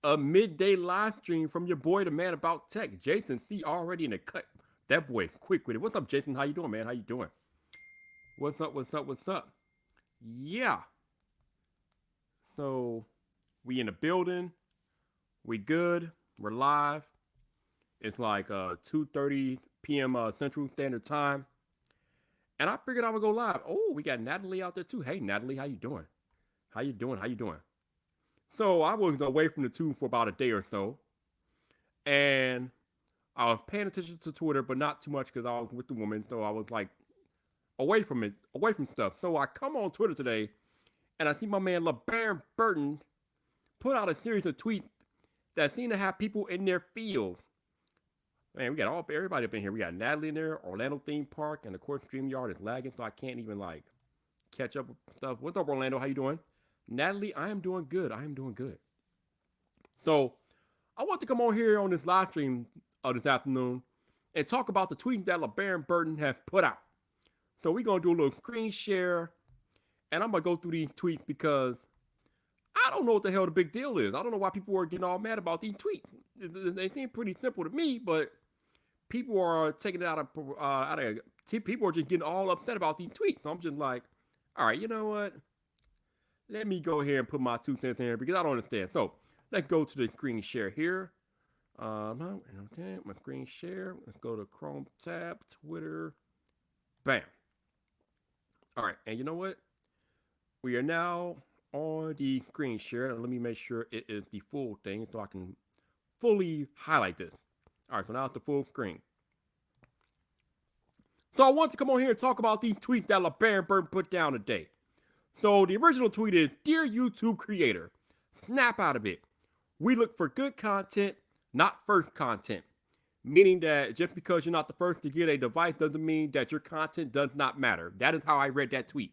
a midday live stream from your boy, the man about tech, Jason C. Already in the cut. That boy, quick with it. What's up, Jason? How you doing, man? How you doing? What's up? What's up? What's up? Yeah. So we in the building. We good. We're live. It's like 2:30 p.m. Central Standard Time, and I figured I would go live. Oh, we got Natalie out there too. Hey, Natalie, how you doing? How you doing? How you doing? So I was away from the tube for about a day or so, and I was paying attention to Twitter, but not too much because I was with the woman. So I was like away from it, away from stuff. So I come on Twitter today, and I see my man LeBaron Burton put out a series of tweets that seem to have people in their field. Man, we got everybody up in here. We got Natalie in there, Orlando theme park, and of course StreamYard is lagging, so I can't even like catch up with stuff. What's up, Orlando? How you doing? Natalie, I am doing good. I am doing good. So I want to come on here on this live stream this afternoon and talk about the tweet that LeBaron Burton has put out. So we're gonna do a little screen share, and I'm gonna go through these tweets because I don't know what the hell the big deal is. I don't know why people are getting all mad about these tweets. They seem pretty simple to me, but people are taking it out of people are just getting all upset about these tweets. So I'm just like, all right, you know what? Let me go ahead and put my 2 cents in here because I don't understand. So let's go to the screen share here. Okay, my screen share. Let's go to Chrome tab, Twitter. Bam. All right, and you know what? We are now on the screen share. Let me make sure it is the full thing so I can fully highlight this. All right, so now it's the full screen. So I want to come on here and talk about these tweets that LeBaron Burton put down today. So the original tweet is, "Dear YouTube creator, snap out of it. We look for good content, not first content." Meaning that just because you're not the first to get a device doesn't mean that your content does not matter. That is how I read that tweet.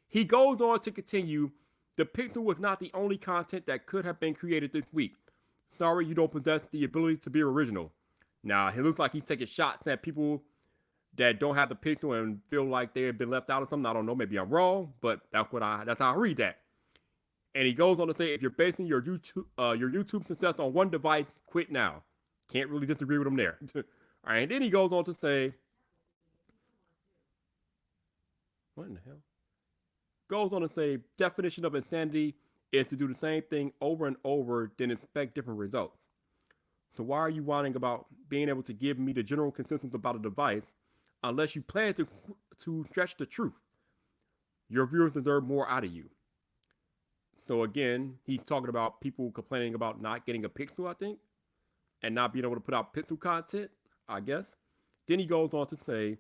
He goes on to continue, "The Pixel was not the only content that could have been created this week. Sorry you don't possess the ability to be original." Now, it looks like he's taking shots at people that don't have the Pixel and feel like they've been left out of something. I don't know, maybe I'm wrong, but that's how I read that. And he goes on to say, "If you're basing your YouTube success on one device, quit now." Can't really disagree with him there. All right, and then he goes on to say, what in the hell? Goes on to say, "Definition of insanity is to do the same thing over and over, then expect different results. So why are you whining about being able to give me the general consensus about a device unless you plan to stretch the truth? Your viewers deserve more out of you." So again, he's talking about people complaining about not getting a Pixel, I think, and not being able to put out Pixel content, I guess. Then he goes on to say,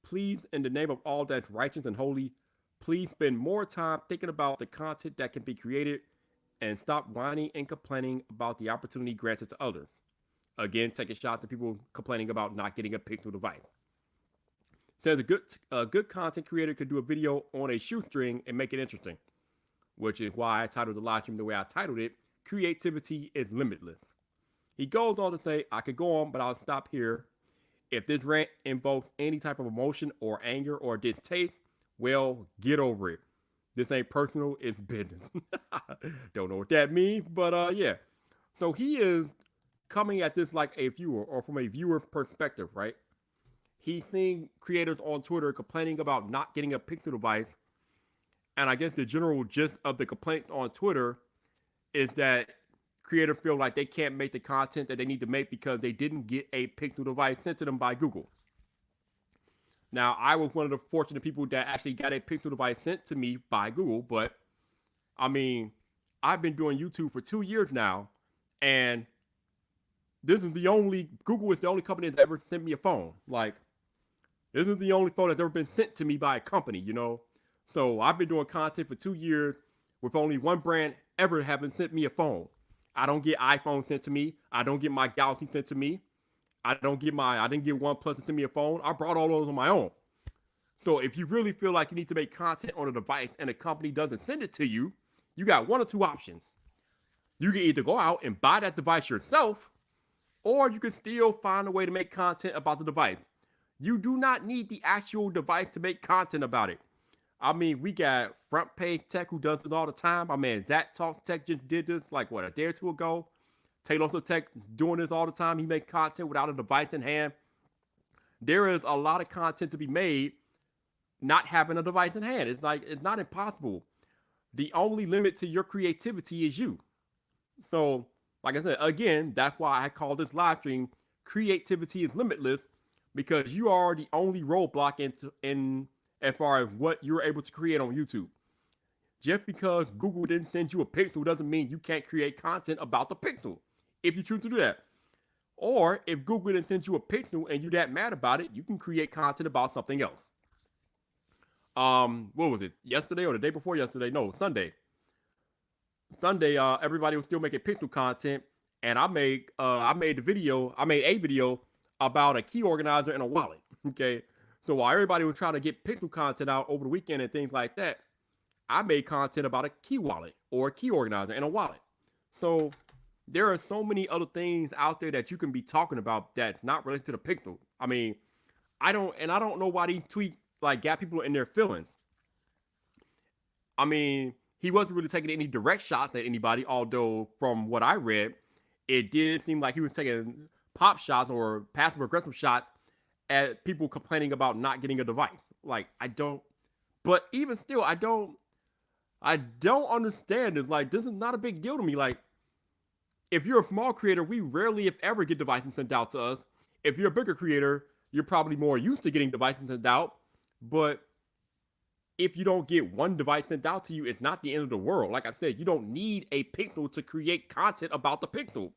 "Please, in the name of all that's righteous and holy, please spend more time thinking about the content that can be created and stop whining and complaining about the opportunity granted to others." Again, taking shots at people complaining about not getting a Pixel device. Says a good content creator could do a video on a shoestring and make it interesting, which is why I titled the live stream the way I titled it, "Creativity is Limitless." He goes on to say, "I could go on, but I'll stop here. If this rant invokes any type of emotion or anger or distaste, well, get over it. This ain't personal, it's business." Don't know what that means, but yeah. So he is coming at this like a viewer or from a viewer perspective, right? He's seeing creators on Twitter complaining about not getting a Pixel device. And I guess the general gist of the complaint on Twitter is that creators feel like they can't make the content that they need to make because they didn't get a Pixel device sent to them by Google. Now, I was one of the fortunate people that actually got a Pixel device sent to me by Google, but I mean, I've been doing YouTube for 2 years now, and Google is the only company that's ever sent me a phone. Like, this is the only phone that's ever been sent to me by a company, you know? So I've been doing content for 2 years with only one brand ever having sent me a phone. I don't get iPhone sent to me. I don't get my Galaxy sent to me. I didn't get OnePlus to send me a phone. I brought all those on my own. So if you really feel like you need to make content on a device and a company doesn't send it to you, you got one or two options. You can either go out and buy that device yourself, or you can still find a way to make content about the device. You do not need the actual device to make content about it. I mean, we got Front Page Tech who does this all the time. My man Zach Talk Tech just did this like a day or two ago. Taylor Tech doing this all the time. He makes content without a device in hand. There is a lot of content to be made not having a device in hand. It's like, it's not impossible. The only limit to your creativity is you. So, like I said, again, that's why I call this live stream Creativity is Limitless, because you are the only roadblock in as far as what you're able to create on YouTube. Just because Google didn't send you a pixel doesn't mean you can't create content about the pixel if you choose to do that. Or if Google didn't send you a pixel and you're that mad about it, you can create content about something else. What was it? Yesterday or the day before yesterday? No, Sunday. Sunday, everybody was still making pixel content, and I made a video about a key organizer and a wallet. Okay, so while everybody was trying to get pixel content out over the weekend and things like that, I made content about a key wallet or a key organizer and a wallet. So there are so many other things out there that you can be talking about that's not related to the pixel. I mean, I don't know why these tweets like got people in their feelings. I mean, he wasn't really taking any direct shots at anybody, although from what I read, it did seem like he was taking pop shots or passive aggressive shots at people complaining about not getting a device. Like, but even still, I don't understand it. Like, this is not a big deal to me. Like, if you're a small creator, we rarely, if ever, get devices sent out to us. If you're a bigger creator, you're probably more used to getting devices sent out. But if you don't get one device sent out to you, it's not the end of the world. Like I said, you don't need a pixel to create content about the pixel.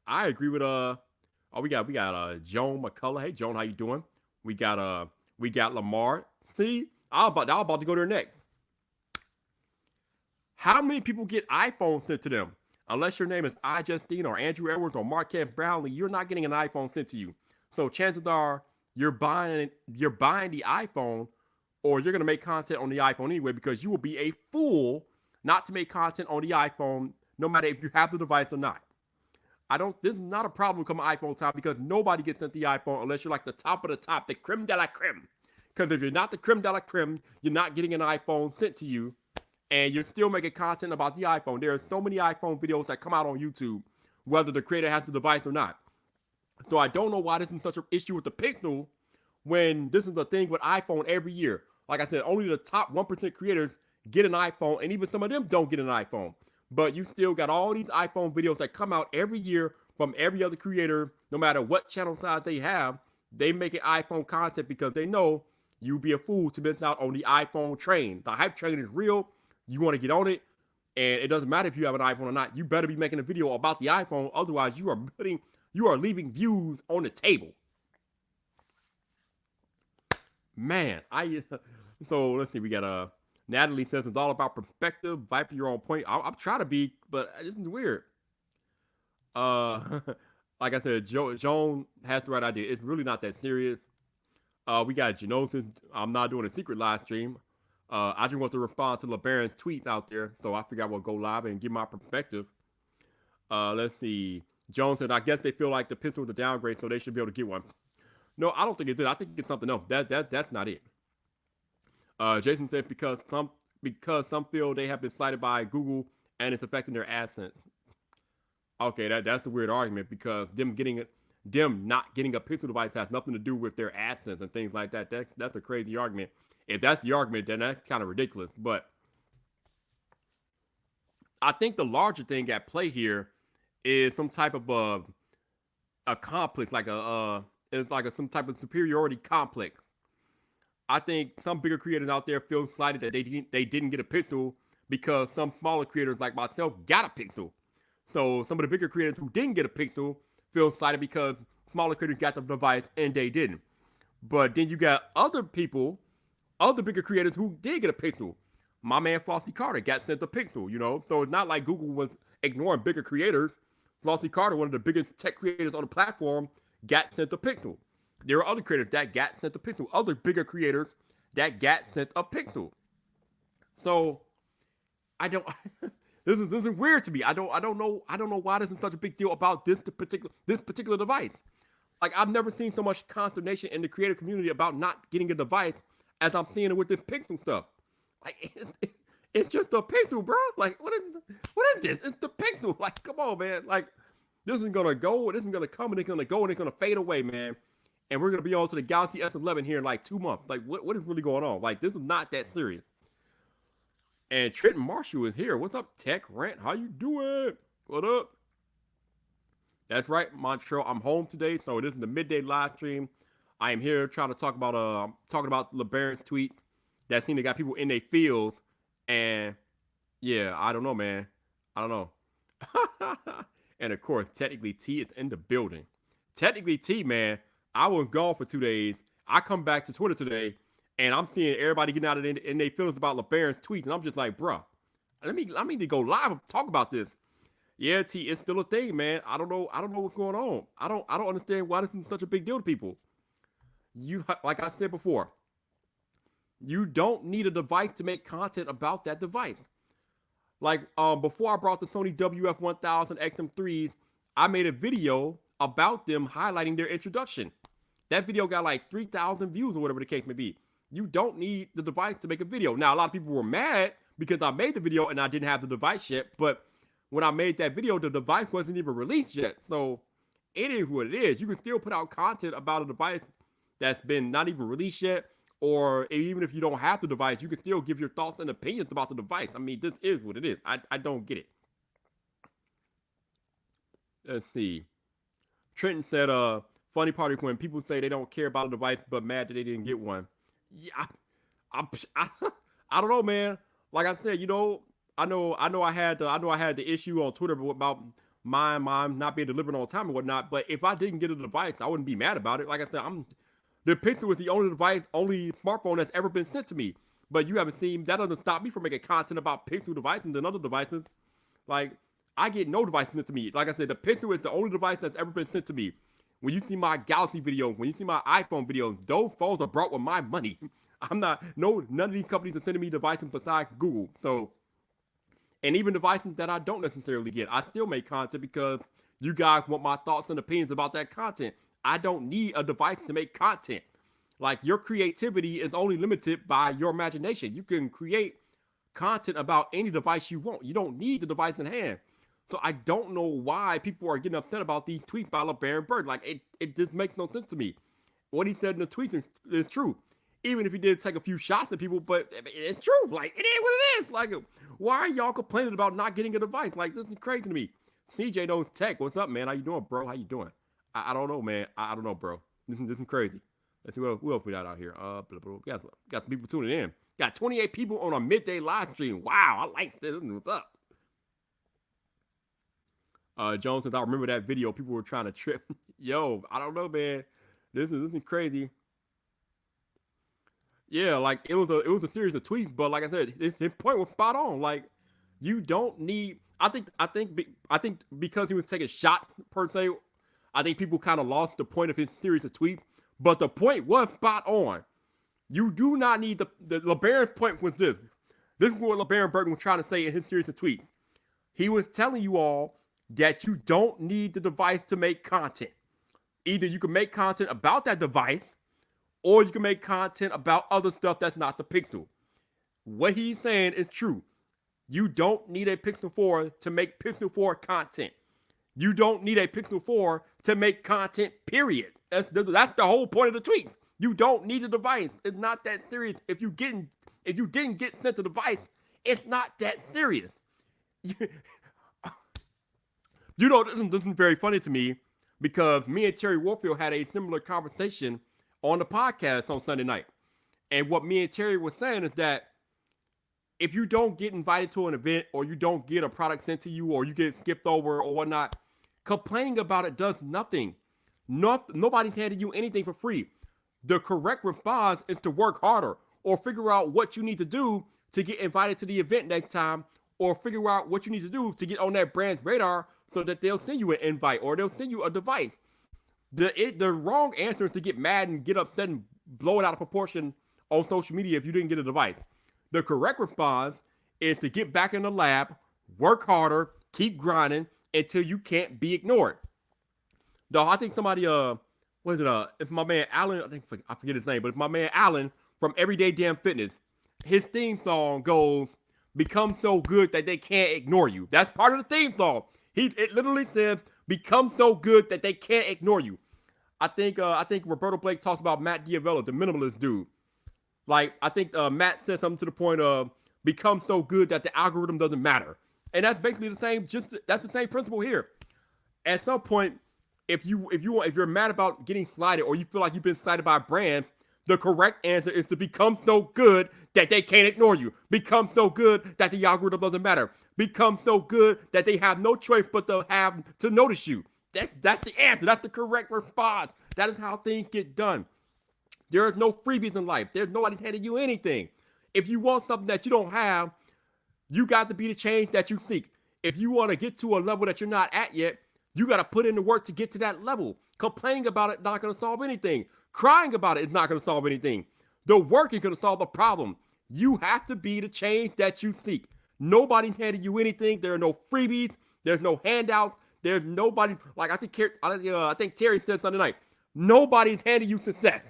I agree with we got Joan McCullough. Hey Joan, how you doing? We got Lamar. See, I was about to go there next. How many people get iPhones sent to them? Unless your name is iJustine or Andrew Edwards or Marquette Brownlee, you're not getting an iPhone sent to you. So chances are you're buying the iPhone, or you're gonna make content on the iPhone anyway, because you will be a fool not to make content on the iPhone, no matter if you have the device or not. This is not a problem coming iPhone time, because nobody gets sent the iPhone unless you're like the top of the top, the creme de la creme. Because if you're not the creme de la creme, you're not getting an iPhone sent to you, and you're still making content about the iPhone. There are so many iPhone videos that come out on YouTube, whether the creator has the device or not. So I don't know why this is such an issue with the Pixel when this is a thing with iPhone every year. Like I said, only the top 1% creators get an iPhone, and even some of them don't get an iPhone. But you still got all these iPhone videos that come out every year from every other creator, no matter what channel size they have. They make an iPhone content because they know you'd be a fool to miss out on the iPhone train. The hype train is real. You want to get on it, and it doesn't matter if you have an iPhone or not. You better be making a video about the iPhone. Otherwise, you are leaving views on the table. Man, so let's see. We got Natalie says it's all about perspective. Viper, you're on point. I'm trying to be, but this is weird. Like I said, Joan has the right idea. It's really not that serious. We got Genosis. I'm not doing a secret live stream. I just want to respond to LeBaron's tweets out there, so I figured I would go live and give my perspective. Let's see. Joan said, I guess they feel like the pistol was a downgrade, so they should be able to get one. No, I don't think it did. I think it's something else. That's not it. Jason said because some feel they have been cited by Google and it's affecting their AdSense. Okay, that's a weird argument, because them not getting a Pixel device has nothing to do with their AdSense and things like that. That's a crazy argument. If that's the argument, then that's kind of ridiculous. But I think the larger thing at play here is some type of a complex, like some type of superiority complex. I think some bigger creators out there feel slighted that they didn't get a pixel because some smaller creators like myself got a pixel. So some of the bigger creators who didn't get a pixel feel slighted because smaller creators got the device and they didn't. But then you got other bigger creators who did get a pixel. My man Flossie Carter got sent a pixel, So it's not like Google was ignoring bigger creators. Flossie Carter, one of the biggest tech creators on the platform, got sent a pixel. There are other creators that got sent a pixel. Other bigger creators that got sent a pixel. So I don't. This is weird to me. I don't know why this is such a big deal about this particular device. Like, I've never seen so much consternation in the creator community about not getting a device as I'm seeing it with this pixel stuff. Like, It's just the pixel, bro. Like, what is this? It's the pixel. Like, come on, man. Like, this is gonna go, this is gonna come, and it's gonna go, and it's gonna fade away, man. And we're gonna be on to the Galaxy S11 here in like 2 months. Like, what is really going on? Like, this is not that serious. And Trenton Marshall is here. What's up, Tech Rant? How you doing? What up? That's right, Montreal. I'm home today, so this is the midday live stream. I am here trying to talk about talking about LeBaron's tweet. That thing that got people in their field. And yeah, I don't know, man. I don't know. And of course, technically T is in the building. Technically T, man, I was gone for 2 days. I come back to Twitter today, and I'm seeing everybody getting out of in their feelings about LeBaron's tweets, and I'm just like, bruh, I need to go live and talk about this. Yeah, T, it's still a thing, man. I don't know what's going on. I don't understand why this is such a big deal to people. You, like I said before, you don't need a device to make content about that device. Like, before I brought the Sony WF-1000 XM3s, I made a video about them highlighting their introduction. That video got like 3,000 views or whatever the case may be. You don't need the device to make a video. Now, a lot of people were mad because I made the video and I didn't have the device yet, but when I made that video, the device wasn't even released yet. So it is what it is. You can still put out content about a device that's been not even released yet, or even if you don't have the device, you can still give your thoughts and opinions about the device. I mean, this is what it is. I don't get it. Let's see. Trenton said, funny part is when people say they don't care about a device but mad that they didn't get one. Yeah, I don't know, man. Like I said, I know I had the issue on Twitter about mine not being delivered on time and whatnot. But if I didn't get a device, I wouldn't be mad about it. Like I said, the Pixel is the only smartphone that's ever been sent to me. But you haven't seen, that doesn't stop me from making content about Pixel devices and other devices. Like, I get no device sent to me. Like I said, the Pixel is the only device that's ever been sent to me. When you see my Galaxy videos, when you see my iPhone videos, those phones are brought with my money. None of these companies are sending me devices besides Google. So, and even devices that I don't necessarily get, I still make content because you guys want my thoughts and opinions about that content. I don't need a device to make content. Like, your creativity is only limited by your imagination. You can create content about any device you want. You don't need the device in hand. So I don't know why people are getting upset about these tweets by LeBaron Bird. Like, it just makes no sense to me. What he said in the tweet is true. Even if he did take a few shots at people, but it's true. Like, it is what it is. Like, why are y'all complaining about not getting a device? Like, this is crazy to me. CJ Knows Tech, what's up, man? How you doing, bro? How you doing? I don't know, man. I don't know, bro. This is crazy. Let's see what else we got out here. Blah, blah, blah. Got some people tuning in. Got 28 people on a midday live stream. Wow, I like this. What's up? Jones says, I remember that video. People were trying to trip. Yo, I don't know, man. This is crazy. Yeah, like, it was a series of tweets, but like I said, his point was spot on. Like, you don't need. I think because he was taking shots per se, I think people kind of lost the point of his series of tweets. But the point was spot on. You do not need the LeBaron's point was this. This is what LeBaron Burton was trying to say in his series of tweets. He was telling you all that you don't need the device to make content. Either you can make content about that device, or you can make content about other stuff that's not the Pixel. What he's saying is true. You don't need a Pixel 4 to make Pixel 4 content. You don't need a Pixel 4 to make content, period. That's the whole point of the tweet. You don't need a device. It's not that serious. If you didn't get sent the device, it's not that serious. This is very funny to me because me and Terry Warfield had a similar conversation on the podcast on Sunday night. And what me and Terry were saying is that if you don't get invited to an event or you don't get a product sent to you or you get skipped over or whatnot, complaining about it does nothing. Nobody's handing you anything for free. The correct response is to work harder or figure out what you need to do to get invited to the event next time, or figure out what you need to do to get on that brand's radar so that they'll send you an invite or they'll send you a device. The wrong answer is to get mad and get upset and blow it out of proportion on social media if you didn't get a device. The correct response is to get back in the lab, work harder, keep grinding until you can't be ignored. Though I think somebody, it's my man Alan, I forget his name, but it's my man Alan from Everyday Damn Fitness. His theme song goes, become so good that they can't ignore you. That's part of the theme song. It literally says, become so good that they can't ignore you. I think Roberto Blake talked about Matt Diavella, the minimalist dude. Like, I think Matt said something to the point of become so good that the algorithm doesn't matter. And that's basically the same, that's the same principle here. At some point, if you're mad about getting slighted or you feel like you've been slighted by a brand, the correct answer is to become so good that they can't ignore you. Become so good that the algorithm doesn't matter. Become so good that they have no choice but to notice you. That's the answer. That's the correct response. That is how things get done. There is no freebies in life. There's nobody handing you anything. If you want something that you don't have, you got to be the change that you seek. If you want to get to a level that you're not at yet, you got to put in the work to get to that level. Complaining about it not going to solve anything. Crying about it is not going to solve anything. The work is going to solve the problem. You have to be the change that you seek. Nobody's handing you anything. There are no freebies. There's no handouts. There's nobody. Like I think Terry said Sunday night. Nobody's handing you success.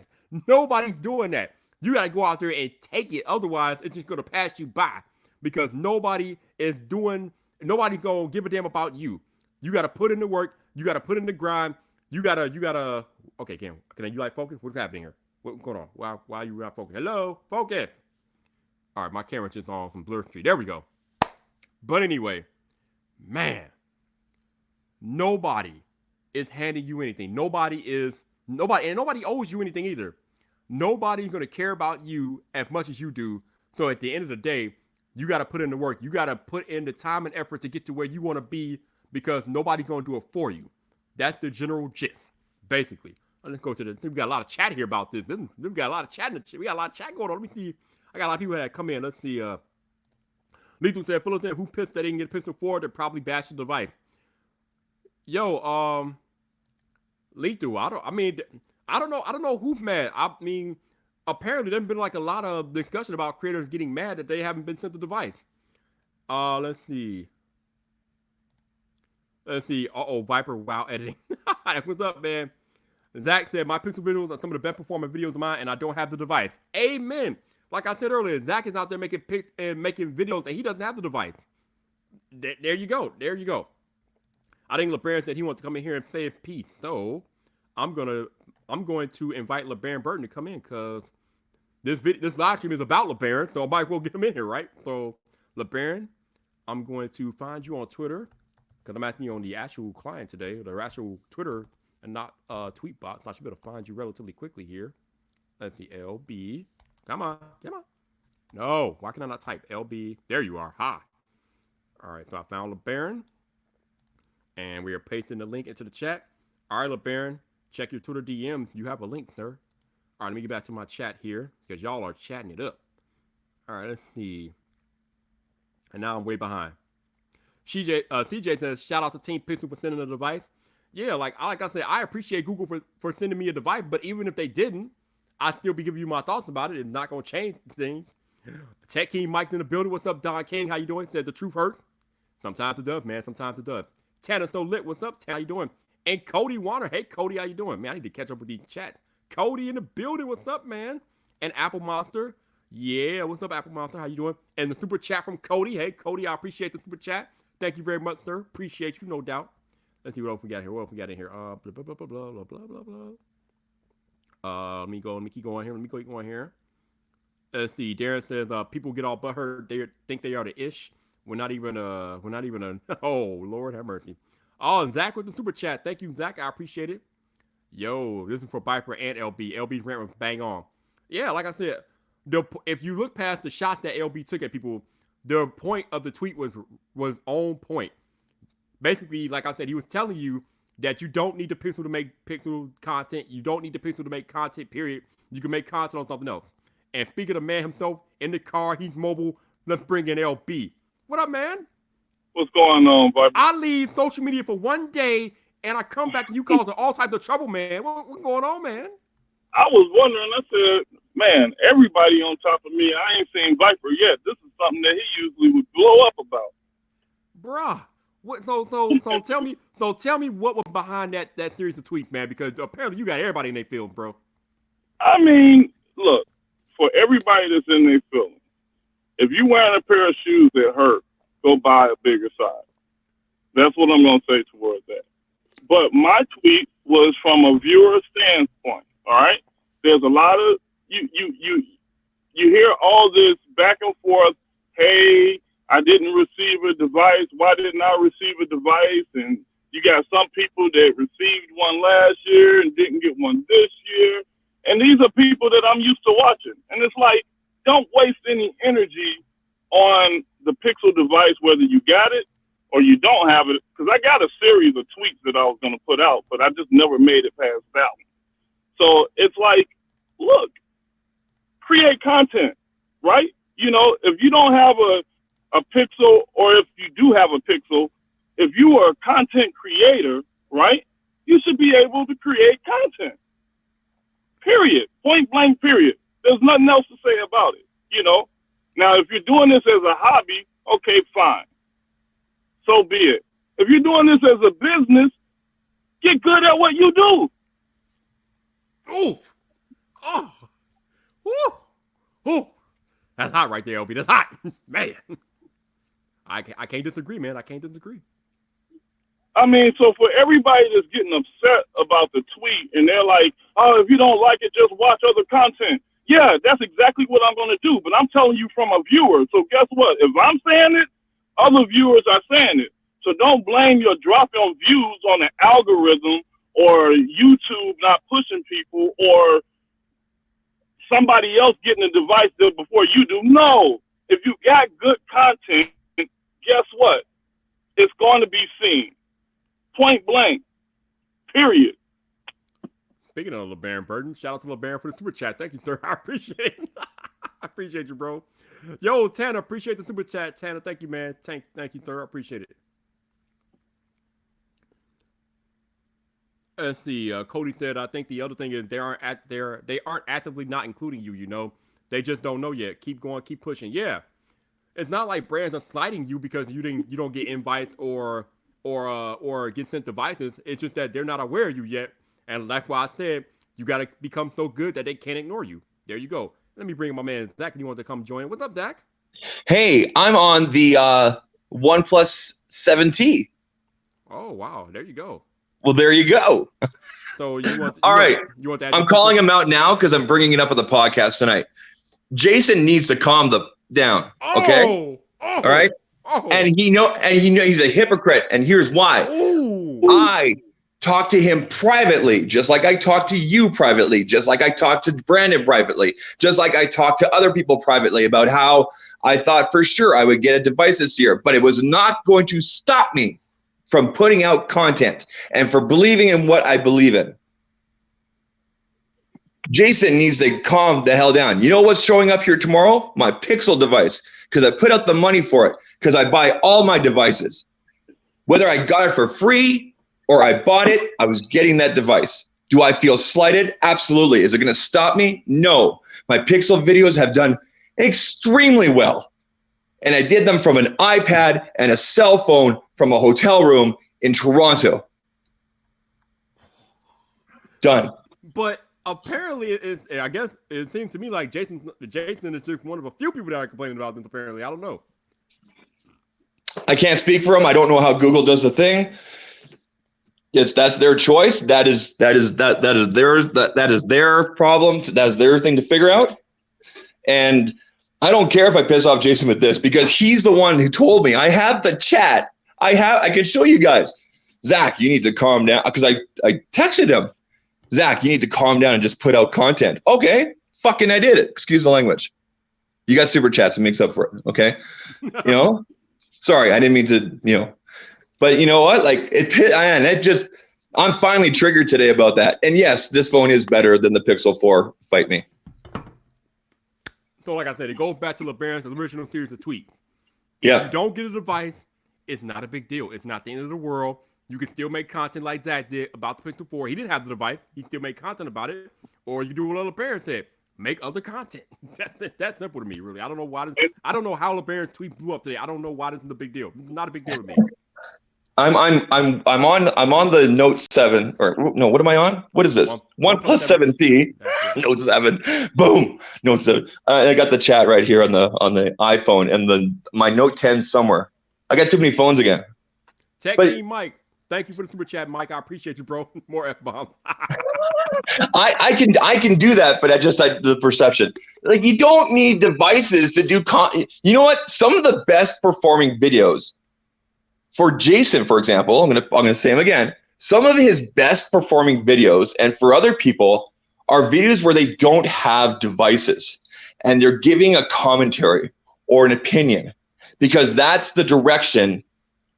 Nobody's doing that. You got to go out there and take it. Otherwise, it's just going to pass you by because nobody's going to give a damn about you. You got to put in the work. You got to put in the grind. You got to, okay, can you like focus? What's happening here? What's going on? Why are you not focused? Hello? Focus. All right, my camera's just on some blur street. There we go. But anyway, man, nobody is handing you anything. Nobody owes you anything either. Nobody's going to care about you as much as you do. So at the end of the day, you got to put in the work. You got to put in the time and effort to get to where you want to be because nobody's going to do it for you. That's the general gist, basically. Let's go to we got a lot of chat here about this. We got a lot of chat. We got a lot of chat going on. Let me see. I got a lot of people that come in. Let's see. Lethal said, Philip, who pissed that didn't get a pistol for? They're probably bashed the device. Yo, Lethal, I don't know who's mad. I mean, apparently there's been like a lot of discussion about creators getting mad that they haven't been sent the device. Let's see. Viper, wow, editing. What's up, man? Zach said, my pixel videos are some of the best performing videos of mine, and I don't have the device. Amen. Like I said earlier, Zach is out there making pics and making videos, and he doesn't have the device. There you go. I think LeBaron said he wants to come in here and say his piece. So I'm going to invite LeBaron Burton to come in because this live stream is about LeBaron, so I might as well get him in here, right? So LeBaron, I'm going to find you on Twitter because I'm asking you on the actual client today, the actual Twitter and not tweet box. I should be able to find you relatively quickly here. That's the LB. Come on. No, why can I not type LB? There you are. Hi. All right, so I found LeBaron. And we are pasting the link into the chat. All right, LeBaron, check your Twitter DM. You have a link, sir. All right, let me get back to my chat here because y'all are chatting it up. All right, let's see. And now I'm way behind. CJ says, shout out to Team Pixel for sending the device. Yeah, like I said, I appreciate Google for sending me a device, but even if they didn't, I'd still be giving you my thoughts about it. It's not going to change things. Tech King Mike in the building. What's up, Don King? How you doing? Said the truth hurts. Sometimes it does, man. Sometimes it does. Tanner So Lit, what's up? How you doing? And Cody Warner. Hey, Cody, how you doing? Man, I need to catch up with these chat. Cody in the building. What's up, man? And Apple Monster. Yeah, what's up, Apple Monster? How you doing? And the super chat from Cody. Hey, Cody, I appreciate the super chat. Thank you very much, sir. Appreciate you, no doubt. Let's see what else we got here. What else we got in here? Blah, blah, blah, blah, blah, blah, blah, blah. Let me keep going here. Let me keep going here. Let's see. Darren says, people get all butthurt. They think they are the ish. We're not even a, oh, Lord have mercy. Oh, and Zach with the super chat. Thank you, Zach. I appreciate it. Yo, this is for Viper and LB. LB's rant was bang on. Yeah, like I said, if you look past the shot that LB took at people, the point of the tweet was on point. Basically, like I said, he was telling you that you don't need the pixel to make pixel content. You don't need the pixel to make content, period. You can make content on something else. And speaking of man himself, in the car, he's mobile. Let's bring in LB. What up, man? What's going on, Viper? I leave social media for one day, and I come back and you causing all types of trouble, man. What's going on, man? I was wondering. I said, man, everybody on top of me. I ain't seen Viper yet. This is something that he usually would blow up about. Bruh. So tell me what was behind that series of tweets, man, because apparently you got everybody in their feelings, bro. I mean, look, for everybody that's in their feelings, If you wearing a pair of shoes that hurt, go buy a bigger size. That's what I'm going to say towards that. But my tweet was from a viewer standpoint. All right, there's a lot of you hear all this back and forth. Hey, I didn't receive a device. Why didn't I receive a device? And you got some people that received one last year and didn't get one this year. And these are people that I'm used to watching. And it's like, don't waste any energy on the Pixel device, whether you got it or you don't have it. Because I got a series of tweets that I was going to put out, but I just never made it past that one. So it's like, look, create content, right? You know, if you don't have a Pixel, or if you do have a Pixel, if you are a content creator, right, you should be able to create content. Period. Point blank, period. There's nothing else to say about it, you know? Now, if you're doing this as a hobby, okay, fine. So be it. If you're doing this as a business, get good at what you do. Ooh. Oh. Woo. Ooh. That's hot right there, Obi. That's hot. Man. I can't disagree, man. I can't disagree. I mean, so for everybody that's getting upset about the tweet and they're like, oh, if you don't like it, just watch other content. Yeah, that's exactly what I'm going to do. But I'm telling you from a viewer. So guess what? If I'm saying it, other viewers are saying it. So don't blame your drop on views on the algorithm or YouTube not pushing people or somebody else getting a device there before you do. No. If you got good content, guess what? It's going to be seen. Point blank. Period. Speaking of LeBaron Burton, shout out to LeBaron for the super chat. Thank you, sir. I appreciate it. I appreciate you, bro. Yo, Tanner, appreciate the super chat. Tanner, thank you, man. Thank you, sir. I appreciate it. As the Cody said, I think the other thing is they aren't actively not including you. You know, they just don't know yet. Keep going, keep pushing. Yeah, it's not like brands are sliding you because you don't get invites or get sent devices. It's just that they're not aware of you yet, and that's why I said you got to become so good that they can't ignore you. There you go. Let me bring my man Zach. You want to come join? What's up, Zach? Hey, I'm on the OnePlus 7T. Oh wow, there you go. Well, there you go. So you want? All right. You want to? I'm calling him out now because I'm bringing it up on the podcast tonight. Jason needs to calm down. Okay. All right. And he's a hypocrite. And here's why. Ooh. I talked to him privately, just like I talked to you privately, just like I talked to Brandon privately, just like I talked to other people privately about how I thought for sure I would get a device this year, but it was not going to stop me from putting out content and for believing in what I believe in. Jason needs to calm the hell down. You know what's showing up here tomorrow? My Pixel device, because I put out the money for it, because I buy all my devices. Whether I got it for free or I bought it, I was getting that device. Do I feel slighted? Absolutely. Is it going to stop me? No. My Pixel videos have done extremely well. And I did them from an iPad and a cell phone from a hotel room in Toronto. Done. But apparently, I guess it seems to me like Jason is just one of a few people that are complaining about this. Apparently, I don't know. I can't speak for them. I don't know how Google does the thing. That's their choice. That is their problem. That's their thing to figure out. And I don't care if I piss off Jason with this because he's the one who told me. I have the chat. I can show you guys. Zach, you need to calm down because I texted him. Zach, you need to calm down and just put out content. Okay, fucking I did it. Excuse the language. You got super chats. It makes up for it. Okay, Sorry, I didn't mean to. But you know what? Like I'm finally triggered today about that. And yes, this phone is better than the Pixel 4. Fight me. So like I said, it goes back to LeBaron's original series of tweets. Yeah. If you don't get a device, it's not a big deal. It's not the end of the world. You can still make content like Zach did about the Pixel 4. He didn't have the device. He still made content about it. Or you do what LeBaron said. Make other content. That's simple to me, really. I don't know why. I don't know how LeBaron's tweet blew up today. I don't know why this is a big deal. It's not a big deal to me. I'm on the Note 7 or no, what am I on? What is this? OnePlus 7T. Note 7. Boom. Note 7. I got the chat right here on the iPhone and my Note 10 somewhere. I got too many phones again. Tech King Mike, thank you for the super chat, Mike. I appreciate you, bro. More F-bombs. I can do that, but the perception. Like, you don't need devices to do you know what? Some of the best performing videos for Jason, for example, I'm gonna say him again. Some of his best performing videos, and for other people, are videos where they don't have devices and they're giving a commentary or an opinion, because that's the direction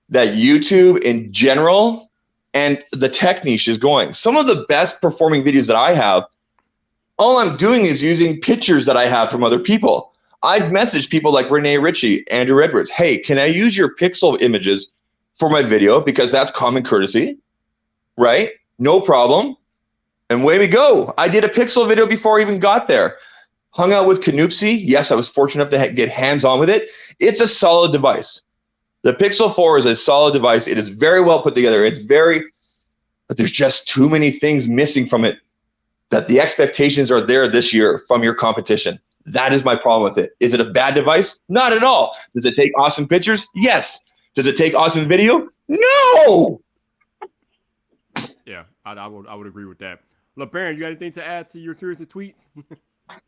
that YouTube in general and the tech niche is going. Some of the best performing videos that I have, all I'm doing is using pictures that I have from other people. I've messaged people like Renee Ritchie, Andrew Edwards. Hey, can I use your pixel images for my video? Because that's common courtesy, right? No problem. And away we go. I did a pixel video before I even got there. Hung out with Canoopsy. Yes, I was fortunate enough to get hands-on with it. It's a solid device. The Pixel 4 is a solid device. It is very well put together. But there's just too many things missing from it, that the expectations are there this year from your competition. That is my problem with it. Is it a bad device? Not at all. Does it take awesome pictures? Yes. Does it take awesome video? No. Yeah, I would agree with that. LeBaron, you got anything to add to your series of tweet?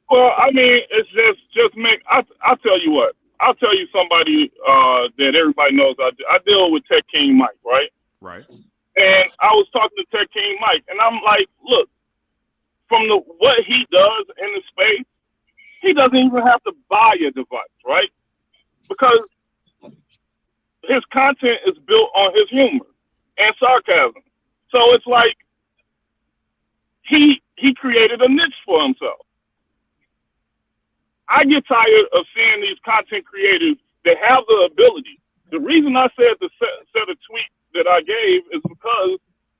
Well, I mean, it's just make. I'll tell you what. I'll tell you somebody that everybody knows. I deal with Tech King Mike, right? Right. And I was talking to Tech King Mike, and I'm like, look, from what he does in the space, he doesn't even have to buy a device, right? Because his content is built on his humor and sarcasm. So it's like he created a niche for himself. I get tired of seeing these content creators that have the ability. The reason I said the set of tweets that I gave is because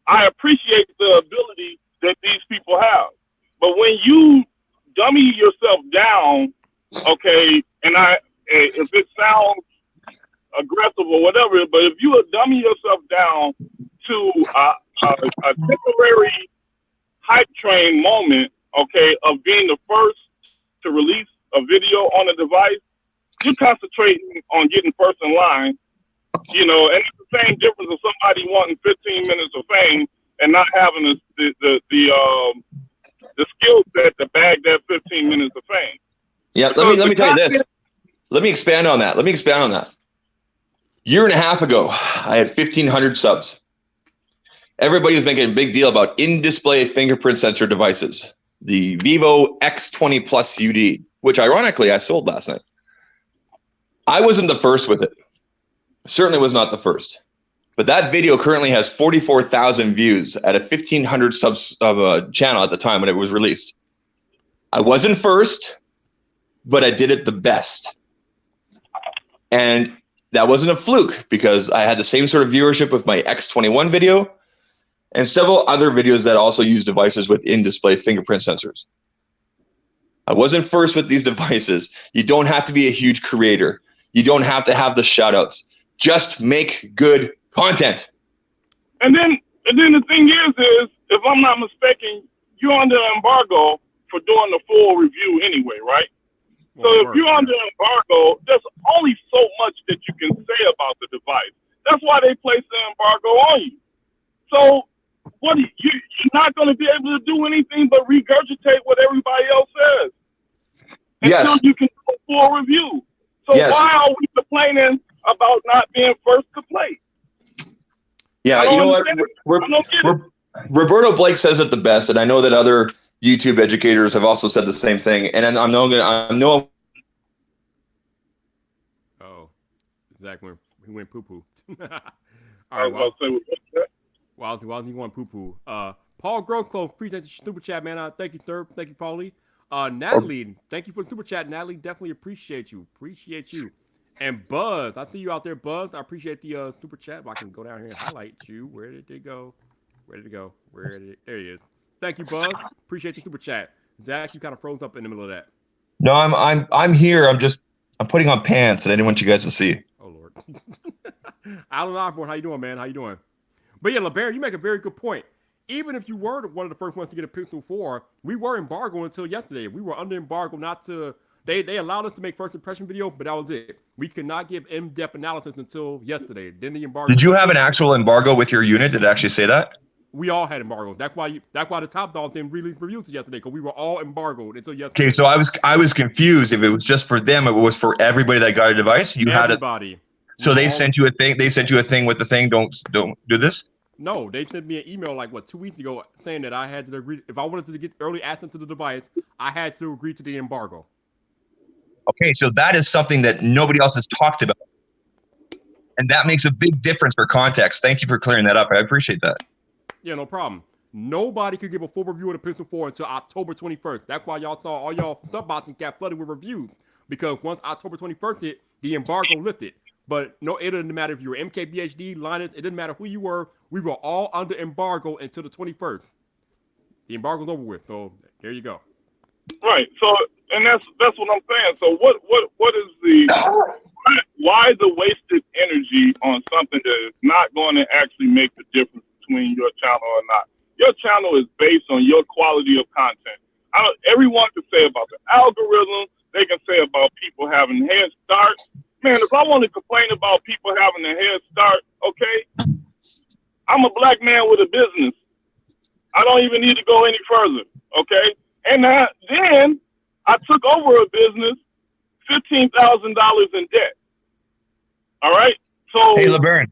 I appreciate the ability that these people have. But when you dummy yourself down, okay, and if it sounds aggressive or whatever, but if you dummy yourself down to a temporary hype train moment, okay, of being the first to release a video on a device, you're concentrating on getting first in line, you know, and it's the same difference of somebody wanting 15 minutes of fame and not having the skill set to bag that 15 minutes of fame. Yeah, let me tell you this. Let me expand on that. Year and a half ago, I had 1,500 subs. Everybody was making a big deal about in-display fingerprint sensor devices, the Vivo X20 Plus UD, which ironically I sold last night. I wasn't the first with it. Certainly was not the first. But that video currently has 44,000 views at a 1,500 subs of a channel at the time when it was released. I wasn't first, but I did it the best. And that wasn't a fluke, because I had the same sort of viewership with my X21 video and several other videos that also use devices with in-display fingerprint sensors. I wasn't first with these devices. You don't have to be a huge creator. You don't have to have the shout-outs. Just make good content. And then the thing is, if I'm not mistaken, you're under embargo for doing the full review anyway, right? So if you're under embargo, there's only so much that you can say about the device. That's why they place the embargo on you. So you're not going to be able to do anything but regurgitate what everybody else says until you can do a full review. So why are we complaining about not being first to play? Yeah, you know what? Roberto Blake says it the best, and I know that other YouTube educators have also said the same thing. And I know. Oh, Zach went poo poo. All right, while he went poo poo. Paul Growclose, appreciate the super chat, man. Thank you, sir. Thank you, Paulie. Natalie, thank you for the super chat. Natalie, definitely appreciate you. And Buzz, I see you out there, Buzz. I appreciate the super chat. I can go down here and highlight you. Where did it go? There he is. Thank you, Buzz. Appreciate the super chat. Zach, you kind of froze up in the middle of that. No, I'm here. I'm putting on pants, and I didn't want you guys to see. Oh Lord. Lord. Alan Osborne, how you doing, man? How you doing? But yeah, LeBaron, you make a very good point. Even if you were one of the first ones to get a Pixel 4, we were embargoed until yesterday. We were under embargo not to. They allowed us to make first impression video, but that was it. We could not give in-depth analysis until yesterday. Then the embargo. Did you have an actual embargo with your unit? Did it actually say that? We all had embargoes. That's why the Top Dog didn't release reviews yesterday, because we were all embargoed until yesterday. Okay, so I was confused if it was just for them, if it was for everybody that got a device. You Everybody. had it. So they sent you a thing. They sent you a thing with the thing. Don't do this. No, they sent me an email like 2 weeks ago saying that I had to agree. If I wanted to get early access to the device, I had to agree to the embargo. Okay, so that is something that nobody else has talked about, and that makes a big difference for context. Thank you for clearing that up. I appreciate that. Yeah, no problem. Nobody could give a full review of the Pixel 4 until October 21st. That's why y'all saw all y'all sub-boxing got flooded with reviews, because once October 21st hit, the embargo lifted. But no, it didn't matter if you were MKBHD, Linus, it didn't matter who you were. We were all under embargo until the 21st. The embargo's over with, so there you go. Right. So, and that's what I'm saying. So, what is the why the wasted energy on something that is not going to actually make the difference between your channel or not? Your channel is based on your quality of content. Everyone can say about the algorithm. They can say about people having head start. Man, if I want to complain about people having a head start, okay, I'm a black man with a business. I don't even need to go any further, okay? And then I took over a business, $15,000 in debt. All right? So, hey, LeBaron,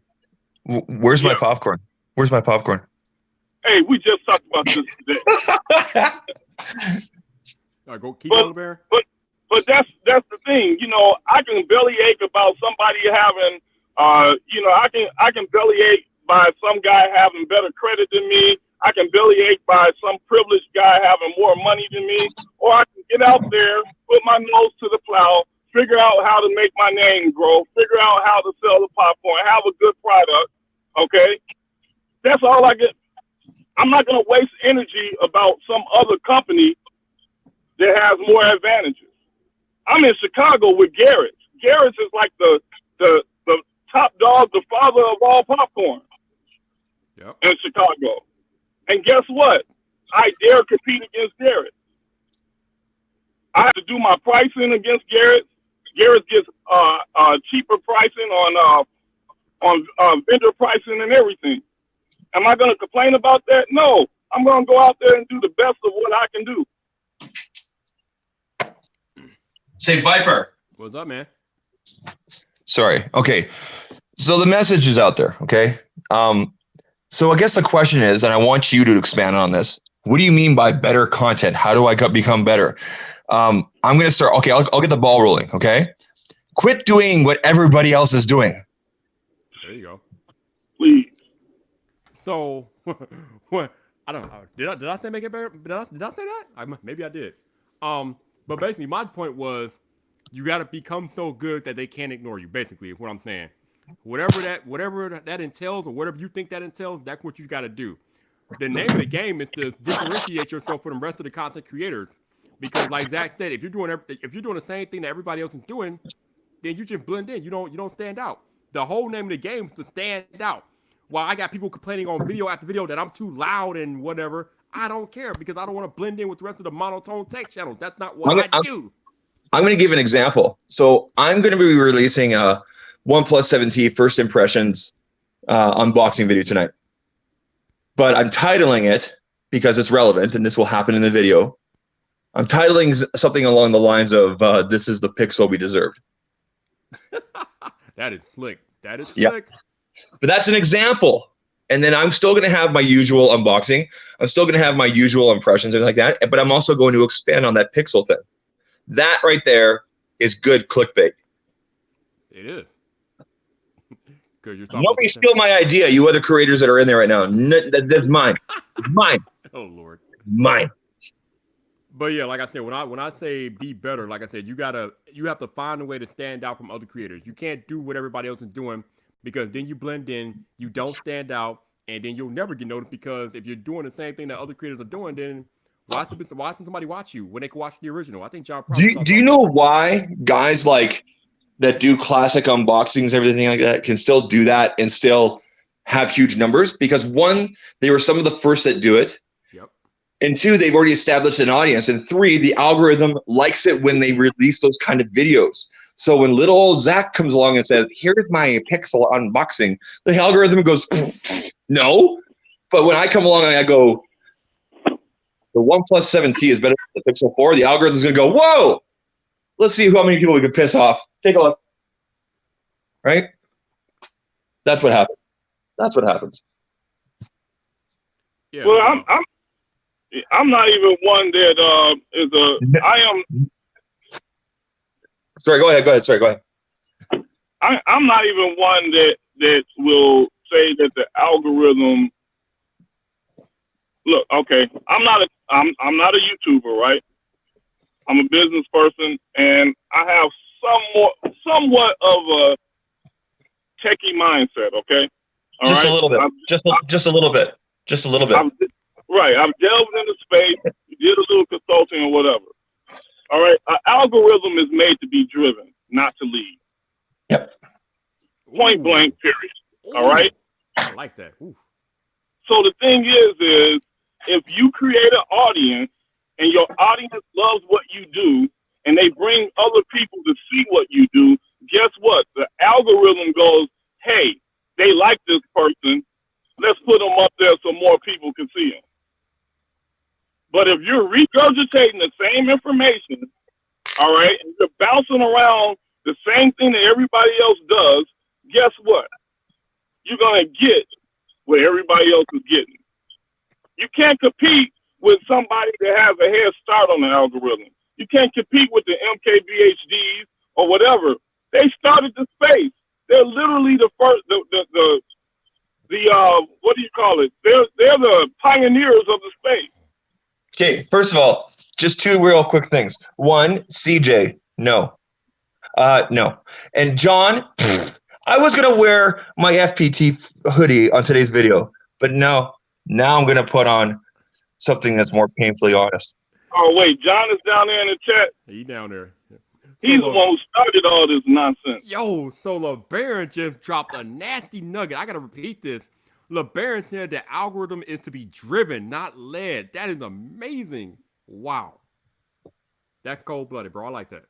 where's my popcorn? Where's my popcorn? Hey, we just talked about this today. All right, go keep going, LeBaron. But that's the thing. You know, I can bellyache about somebody having, I can bellyache by some guy having better credit than me. I can bellyache by some privileged guy having more money than me. Or I can get out there, put my nose to the plow, figure out how to make my name grow, figure out how to sell the popcorn, have a good product. Okay? That's all I get. I'm not going to waste energy about some other company that has more advantages. I'm in Chicago with Garrett's. Garrett's is like the top dog, the father of all popcorn in Chicago. And guess what? I dare compete against Garrett's. I have to do my pricing against Garrett's. Garrett's gets cheaper pricing on vendor pricing and everything. Am I going to complain about that? No. I'm going to go out there and do the best of what I can do. Say, Viper. What's up, man? Sorry. Okay. So the message is out there. Okay. So I guess the question is, and I want you to expand on this. What do you mean by better content? How do I become better? I'm going to start. Okay. I'll get the ball rolling. Okay. Quit doing what everybody else is doing. There you go. Please. So, what? I don't know. Did I say make it better? Did I say that? Maybe I did. But basically, my point was, you got to become so good that they can't ignore you. Basically, is what I'm saying. Whatever that entails, or whatever you think that entails, that's what you got to do. The name of the game is to differentiate yourself from the rest of the content creators. Because, like Zach said, if you're doing the same thing that everybody else is doing, then you just blend in. You don't stand out. The whole name of the game is to stand out. While I got people complaining on video after video that I'm too loud and whatever, I don't care, because I don't want to blend in with the rest of the monotone tech channels. That's not what I do. I'm going to give an example. So I'm going to be releasing a OnePlus 7T first impressions unboxing video tonight. But I'm titling it, because it's relevant, and this will happen in the video. I'm titling something along the lines of, this is the Pixel we deserved. That is slick. That is slick. But that's an example. And then I'm still going to have my usual unboxing. I'm still going to have my usual impressions and like that. But I'm also going to expand on that Pixel thing. That right there is good clickbait. It is. Nobody steal my idea, you other creators that are in there right now. That's mine. It's mine. Oh, Lord. Mine. But yeah, like I said, when I say be better, like I said, you have to find a way to stand out from other creators. You can't do what everybody else is doing, because then you blend in, you don't stand out, and then you'll never get noticed, because if you're doing the same thing that other creators are doing, then why should somebody watch you when they can watch the original? I think John. Do you know why guys like that do classic unboxings, everything like that, can still do that and still have huge numbers because one, they were some of the first that do it. Yep. And two, they've already established an audience. And three, the algorithm likes it when they release those kind of videos. So when little old Zach comes along and says, here's my Pixel unboxing, the algorithm goes, no. But when I come along and I go, the OnePlus 7T is better than the Pixel 4, the algorithm's going to go, whoa, let's see how many people we can piss off. Take a look. Right? That's what happens. That's what happens. Yeah. Well, I'm not even one that is a. I am. Sorry, go ahead. Sorry, go ahead. I'm not even one that will say that the algorithm. Look, okay, I'm not a YouTuber, right? I'm a business person, and I have somewhat of a techie mindset. Okay, all just right? a little bit. Just a little bit. Just a little bit. I've delved into space, did a little consulting or whatever. All right, an algorithm is made to be driven, not to lead. Yep. Point blank, period. Ooh. All right. I like that. Ooh. So the thing is if you create an audience and your audience loves what you do, and they bring other people to see what you do, guess what? The algorithm goes, hey, they like this person. Let's put them up there so more people can see them. But if you're regurgitating the same information, all right, and you're bouncing around the same thing that everybody else does, guess what? You're going to get what everybody else is getting. You can't compete with somebody that has a head start on the algorithm. You can't compete with the MKBHDs or whatever. They started the space. They're literally the first, the what do you call it? They're the pioneers of the space. Okay, first of all, just two real quick things. One, CJ, no. No. And John, I was going to wear my FPT hoodie on today's video, but no. Now I'm going to put on something that's more painfully honest. Oh, wait, John is down there in the chat. He down there. He's the one who started all this nonsense. Yo, so LeBaron just dropped a nasty nugget. I got to repeat this. LeBaron said the algorithm is to be driven, not led. That is amazing. Wow. That's cold-blooded, bro. I like that.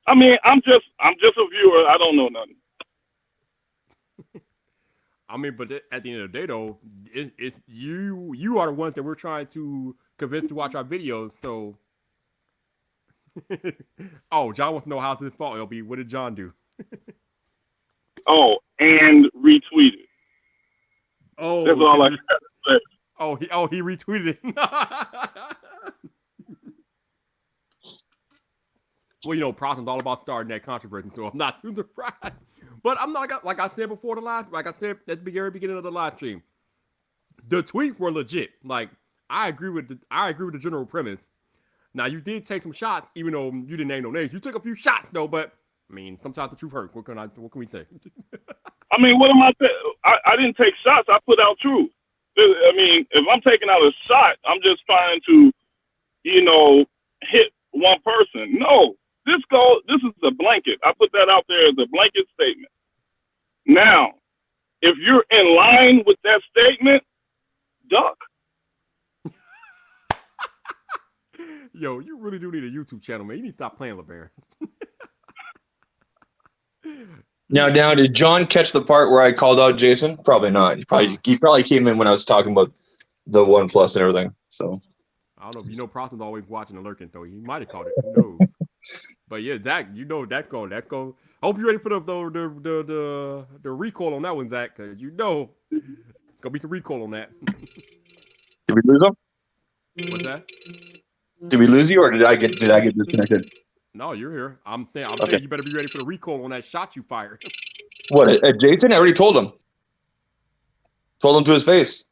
I mean, I'm just a viewer. I don't know nothing. I mean, but at the end of the day, though, you are the ones that we're trying to convince to watch our videos. So, oh, John wants to know how this fall, LB. What did John do? Oh, and retweeted. Oh, that's all I got to say. He retweeted it. Well, you know, Proston's all about starting that controversy, so I'm not too surprised. But I'm not, like I said before like I said at the very beginning of the live stream, the tweets were legit. Like, I agree with the general premise. Now, you did take some shots, even though you didn't name no names. You took a few shots, though, but, I mean, sometimes the truth hurts. What can we say? I mean, what am I saying? I didn't take shots. I put out truth. I mean, if I'm taking out a shot, I'm just trying to, hit one person. No. This is a blanket. I put that out there as a blanket statement. Now, if you're in line with that statement, duck. Yo, you really do need a YouTube channel, man. You need to stop playing LeBaron. Now, did John catch the part where I called out Jason? Probably not. He probably came in when I was talking about the OnePlus and everything. So I don't know. Proston's always watching and lurking, so he might have caught it. Who knows? But yeah, Zach, that go. I hope you're ready for the recall on that one, Zach, because gonna be the recall on that. Did we lose him? What's that? Did we lose you, or did I get disconnected? No, you're here. I'm saying you better be ready for the recall on that shot you fired. What, at Jason? I already told him. Told him to his face.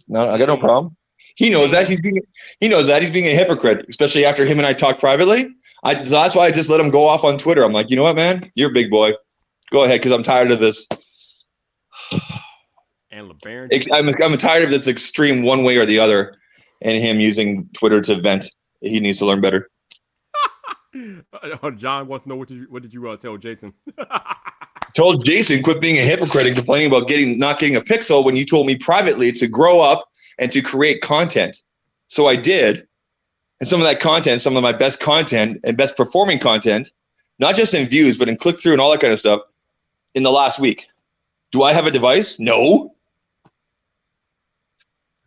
No, I got no problem. He knows that he's being a hypocrite, especially after him and I talked privately. That's why I just let him go off on Twitter. I'm like, you know what, man? You're a big boy. Go ahead, because I'm tired of this. And LeBaron, I'm tired of this extreme one way or the other, and him using Twitter to vent. He needs to learn better. John wants to know what did you tell Jason? Told Jason, quit being a hypocrite and complaining about not getting a pixel when you told me privately to grow up and to create content. So I did. And some of that content, some of my best content and best performing content, not just in views, but in click through and all that kind of stuff in the last week. Do I have a device? No.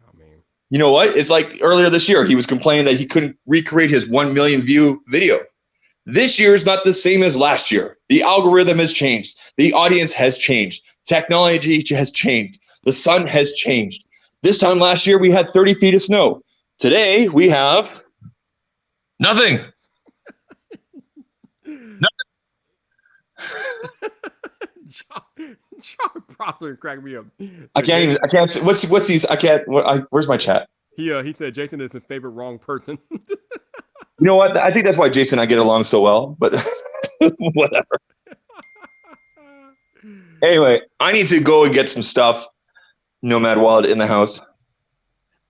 I mean, you know what? It's like earlier this year, he was complaining that he couldn't recreate his 1 million view video. This year is not the same as last year. The algorithm has changed. The audience has changed. Technology has changed. The sun has changed. This time last year, we had 30 feet of snow. Today, we have nothing. John Proctor cracked me up. I can't. What's these? Where's my chat? He said Jason is his favorite wrong person. You know what? I think that's why Jason and I get along so well, but whatever. Anyway, I need to go and get some stuff. Nomad Wild in the house.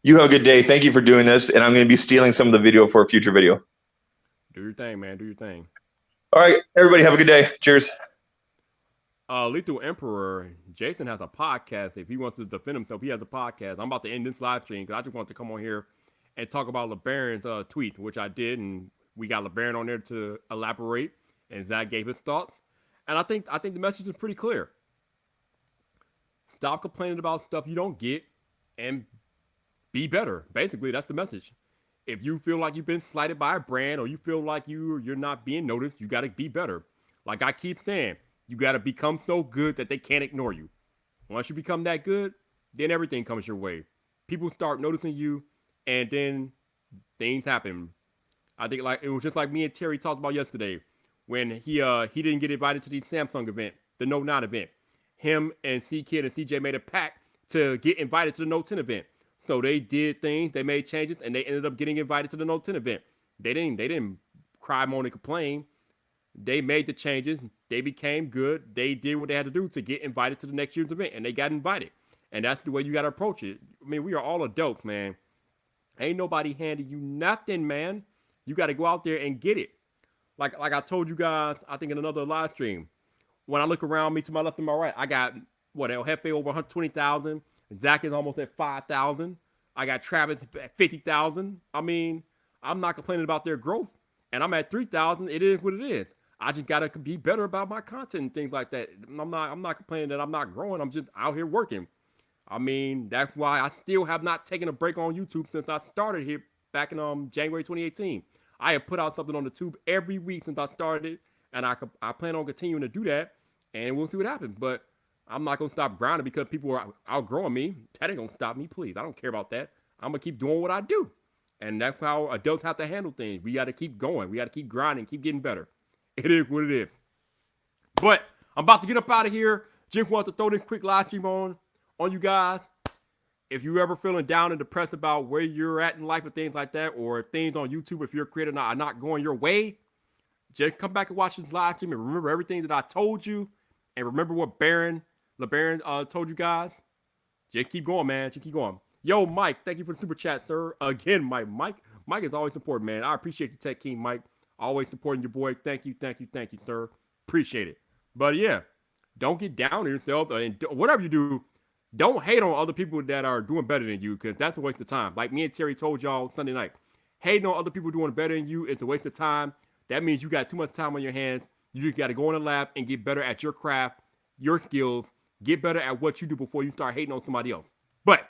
You have a good day. Thank you for doing this, and I'm going to be stealing some of the video for a future video. Do your thing, man. Do your thing. All right, everybody have a good day. Cheers. Lethal Emperor, Jason has a podcast. If he wants to defend himself, he has a podcast. I'm about to end this live stream because I just want to come on here and talk about LeBaron's tweet, which I did, and we got LeBaron on there to elaborate, and Zach gave his thoughts. And I think the message is pretty clear. Stop complaining about stuff you don't get and be better. Basically, that's the message. If you feel like you've been slighted by a brand or you feel like you're not being noticed, you got to be better. Like I keep saying, you got to become so good that they can't ignore you. Once you become that good, then everything comes your way. People start noticing you, and then things happen. I think like it was just like me and Terry talked about yesterday when he didn't get invited to the Samsung event, the Note 9 event. Him and C-Kid and CJ made a pact to get invited to the Note 10 event. So they did things, they made changes, and they ended up getting invited to the Note 10 event. They didn't cry, moan, and complain. They made the changes. They became good. They did what they had to do to get invited to the next year's event, and they got invited. And that's the way you got to approach it. I mean, we are all adults, man. Ain't nobody handing you nothing, man. You got to go out there and get it. Like I told you guys, I think in another live stream, when I look around me to my left and my right, I got, El Jefe over 120,000. Zach is almost at 5,000. I got Travis at 50,000. I mean, I'm not complaining about their growth. And I'm at 3,000. It is what it is. I just got to be better about my content and things like that. I'm not complaining that I'm not growing. I'm just out here working. I mean, that's why I still have not taken a break on YouTube since I started here back in January 2018. I have put out something on the tube every week since I started, and I plan on continuing to do that, and we'll see what happens. But I'm not going to stop grinding because people are outgrowing me. That ain't going to stop me, please. I don't care about that. I'm going to keep doing what I do. And that's how adults have to handle things. We got to keep going. We got to keep grinding, keep getting better. It is what it is. But I'm about to get up out of here. Just want to throw this quick live stream on you guys. If you're ever feeling down and depressed about where you're at in life and things like that, or things on YouTube, if you're a creator are not going your way, just come back and watch this live stream and remember everything that I told you, and remember what LeBaron told you guys. Just keep going, man. Just keep going. Yo, Mike, thank you for the super chat, sir. Again, Mike is always important, man. I appreciate you, Tech King Mike. Always supporting your boy. Thank you, sir. Appreciate it. But yeah, don't get down on yourself, and whatever you do, don't hate on other people that are doing better than you, because that's a waste of time. Like me and Terry told y'all Sunday night, hating on other people doing better than you is a waste of time. That means you got too much time on your hands. You just got to go in the lab and get better at your craft, your skills, get better at what you do before you start hating on somebody else. But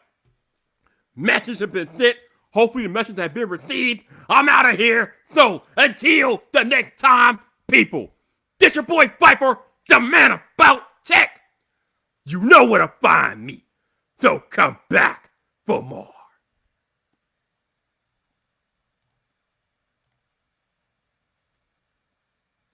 message has been sent. Hopefully the message has been received. I'm out of here. So until the next time, people, this your boy Viper, the man about tech. You know where to find me. So come back for more.